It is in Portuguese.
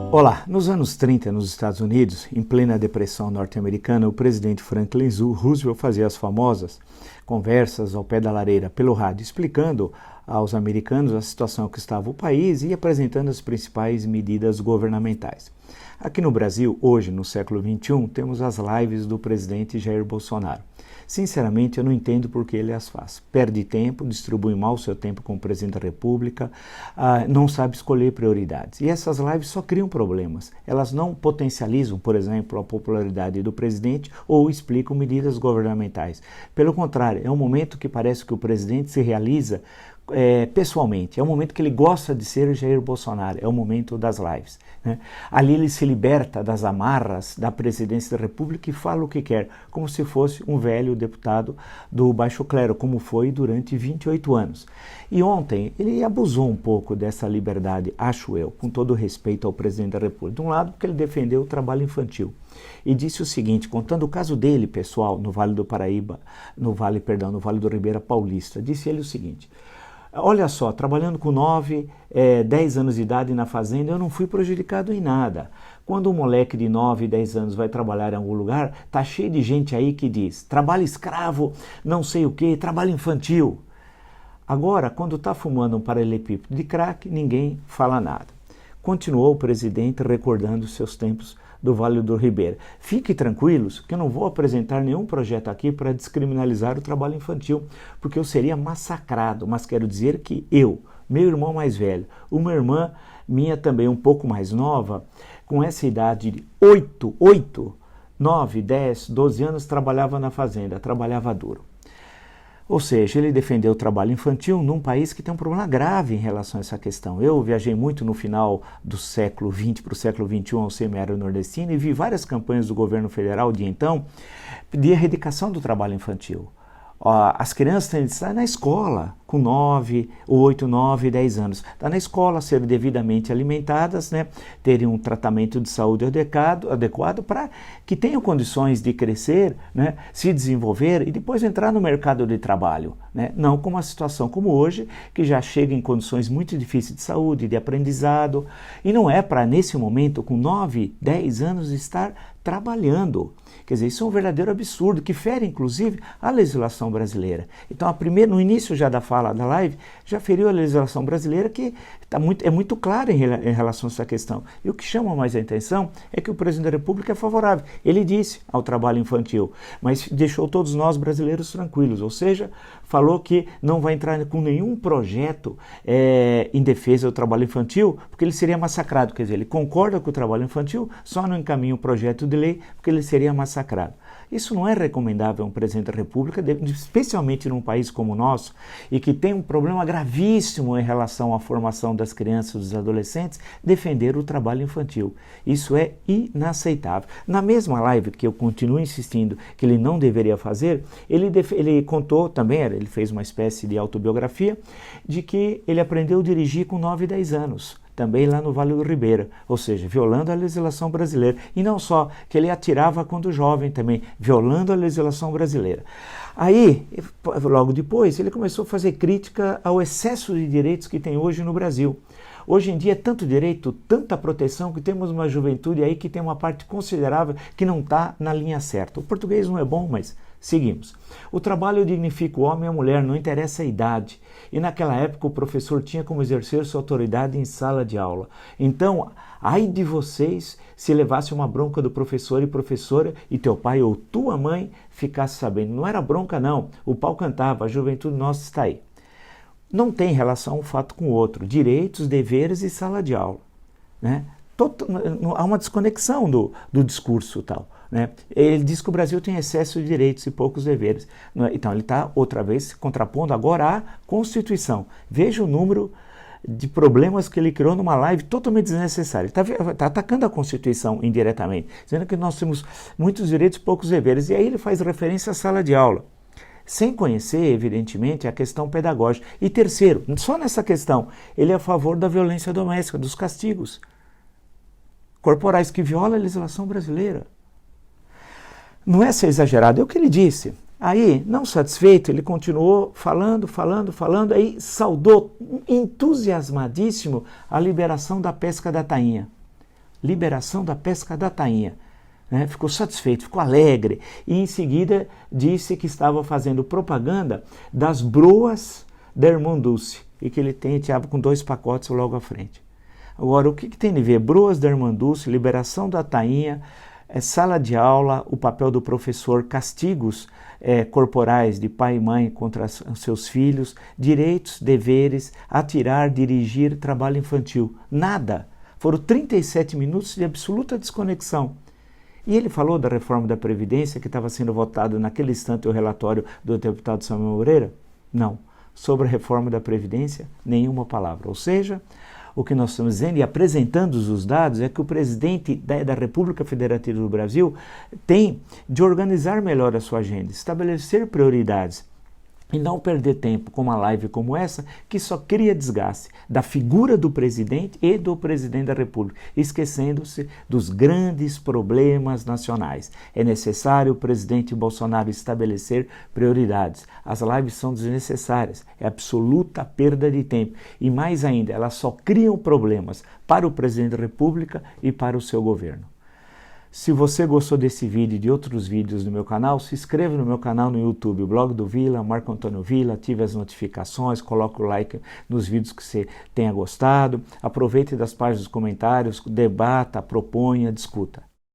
Olá, nos anos 30, nos Estados Unidos, em plena depressão norte-americana, o presidente Franklin Roosevelt fazia as famosas conversas ao pé da lareira pelo rádio, explicando aos americanos a situação que estava o país e apresentando as principais medidas governamentais. Aqui no Brasil, hoje, no século XXI, temos as lives do presidente Jair Bolsonaro. Sinceramente, eu não entendo por que ele as faz. Perde tempo, distribui mal o seu tempo como presidente da República, não sabe escolher prioridades. E essas lives só criam problemas. Elas não potencializam, por exemplo, a popularidade do presidente ou explicam medidas governamentais. Pelo contrário, é um momento que parece que o presidente se realiza pessoalmente. É o momento que ele gosta de ser Jair Bolsonaro, é o momento das lives, né? Ali ele se liberta das amarras da presidência da República e fala o que quer, como se fosse um velho deputado do baixo clero, como foi durante 28 anos. E ontem ele abusou um pouco dessa liberdade, acho eu, com todo respeito ao presidente da República. De um lado, porque ele defendeu o trabalho infantil. E disse o seguinte, contando o caso dele, pessoal, no Vale do Paraíba, no Vale do Ribeira Paulista, disse ele o seguinte: olha só, trabalhando com 9, 10 anos de idade na fazenda, eu não fui prejudicado em nada. Quando um moleque de 9, 10 anos vai trabalhar em algum lugar, tá cheio de gente aí que diz trabalho escravo, não sei o que, trabalho infantil. Agora, quando está fumando um paralelepípedo de crack, ninguém fala nada. Continuou o presidente recordando seus tempos do Vale do Ribeira. Fiquem tranquilos que eu não vou apresentar nenhum projeto aqui para descriminalizar o trabalho infantil, porque eu seria massacrado, mas quero dizer que eu, meu irmão mais velho, uma irmã minha também um pouco mais nova, com essa idade de 8, 9, 10, 12 anos, trabalhava na fazenda, trabalhava duro. Ou seja, ele defendeu o trabalho infantil num país que tem um problema grave em relação a essa questão. Eu viajei muito no final do século XX para o século XXI ao semiárido nordestino e vi várias campanhas do governo federal de então de erradicação do trabalho infantil. As crianças têm de estar na escola com 9, 8, 9, 10 anos. Está na escola, ser devidamente alimentadas, né? Terem um tratamento de saúde adequado para que tenham condições de crescer, né? Se desenvolver e depois entrar no mercado de trabalho, né? Não com uma situação como hoje, que já chega em condições muito difíceis de saúde, de aprendizado. E não é para, nesse momento, com 9, 10 anos, estar trabalhando. Quer dizer, isso é um verdadeiro absurdo, que fere, inclusive, a legislação brasileira. Então, no início já da fala da live, já feriu a legislação brasileira, que é muito clara em relação a essa questão. E o que chama mais a atenção é que o presidente da República é favorável. Ele disse ao trabalho infantil, mas deixou todos nós brasileiros tranquilos, ou seja, falou que não vai entrar com nenhum projeto em defesa do trabalho infantil, porque ele seria massacrado. Quer dizer, ele concorda com o trabalho infantil, só não encaminha o projeto de lei, porque ele seria massacrado. Isso não é recomendável a um presidente da República, especialmente num país como o nosso, e que tem um problema gravíssimo em relação à formação das crianças e dos adolescentes, defender o trabalho infantil. Isso é inaceitável. Na mesma live que eu continuo insistindo que ele não deveria fazer, ele contou também, ele fez uma espécie de autobiografia, de que ele aprendeu a dirigir com 9, 10 anos. Também lá no Vale do Ribeira, ou seja, violando a legislação brasileira. E não só, que ele atirava quando jovem também, violando a legislação brasileira. Aí, logo depois, ele começou a fazer crítica ao excesso de direitos que tem hoje no Brasil. Hoje em dia é tanto direito, tanta proteção, que temos uma juventude aí que tem uma parte considerável que não está na linha certa. O português não é bom, mas seguimos. O trabalho dignifica o homem e a mulher, não interessa a idade. E naquela época o professor tinha como exercer sua autoridade em sala de aula. Então, ai de vocês se levasse uma bronca do professor e professora e teu pai ou tua mãe ficasse sabendo. Não era bronca não, o pau cantava, a juventude nossa está aí. Não tem relação um fato com o outro, direitos, deveres e sala de aula, né? Há uma desconexão do discurso tal, né? Ele diz que o Brasil tem excesso de direitos e poucos deveres. Então ele está outra vez se contrapondo agora à Constituição. Veja o número de problemas que ele criou numa live totalmente desnecessária. Ele está atacando a Constituição indiretamente, dizendo que nós temos muitos direitos e poucos deveres. E aí ele faz referência à sala de aula, sem conhecer, evidentemente, a questão pedagógica. E terceiro, só nessa questão, ele é a favor da violência doméstica, dos castigos corporais, que viola a legislação brasileira. Não é ser exagerado, é o que ele disse. Aí, não satisfeito, ele continuou falando, aí saudou entusiasmadíssimo a liberação da pesca da tainha. liberação da pesca da tainha. Ficou satisfeito, ficou alegre e em seguida disse que estava fazendo propaganda das broas da Irmandulce e que ele tinha com 2 pacotes logo à frente. Agora, o que tem a ver? Broas da Irmandulce, liberação da tainha, sala de aula, o papel do professor, castigos corporais de pai e mãe contra seus filhos, direitos, deveres, atirar, dirigir, trabalho infantil. Nada. Foram 37 minutos de absoluta desconexão. E ele falou da reforma da Previdência, que estava sendo votado naquele instante o relatório do deputado Samuel Moreira? Não. Sobre a reforma da Previdência, nenhuma palavra. Ou seja, o que nós estamos dizendo e apresentando os dados é que o presidente da República Federativa do Brasil tem de organizar melhor a sua agenda, estabelecer prioridades e não perder tempo com uma live como essa, que só cria desgaste da figura do presidente e do presidente da República, esquecendo-se dos grandes problemas nacionais. É necessário o presidente Bolsonaro estabelecer prioridades. As lives são desnecessárias, é absoluta perda de tempo. E mais ainda, elas só criam problemas para o presidente da República e para o seu governo. Se você gostou desse vídeo e de outros vídeos do meu canal, se inscreva no meu canal no YouTube, o Blog do Vila, Marco Antônio Vila, ative as notificações, coloque o like nos vídeos que você tenha gostado, aproveite das páginas dos comentários, debata, proponha, discuta.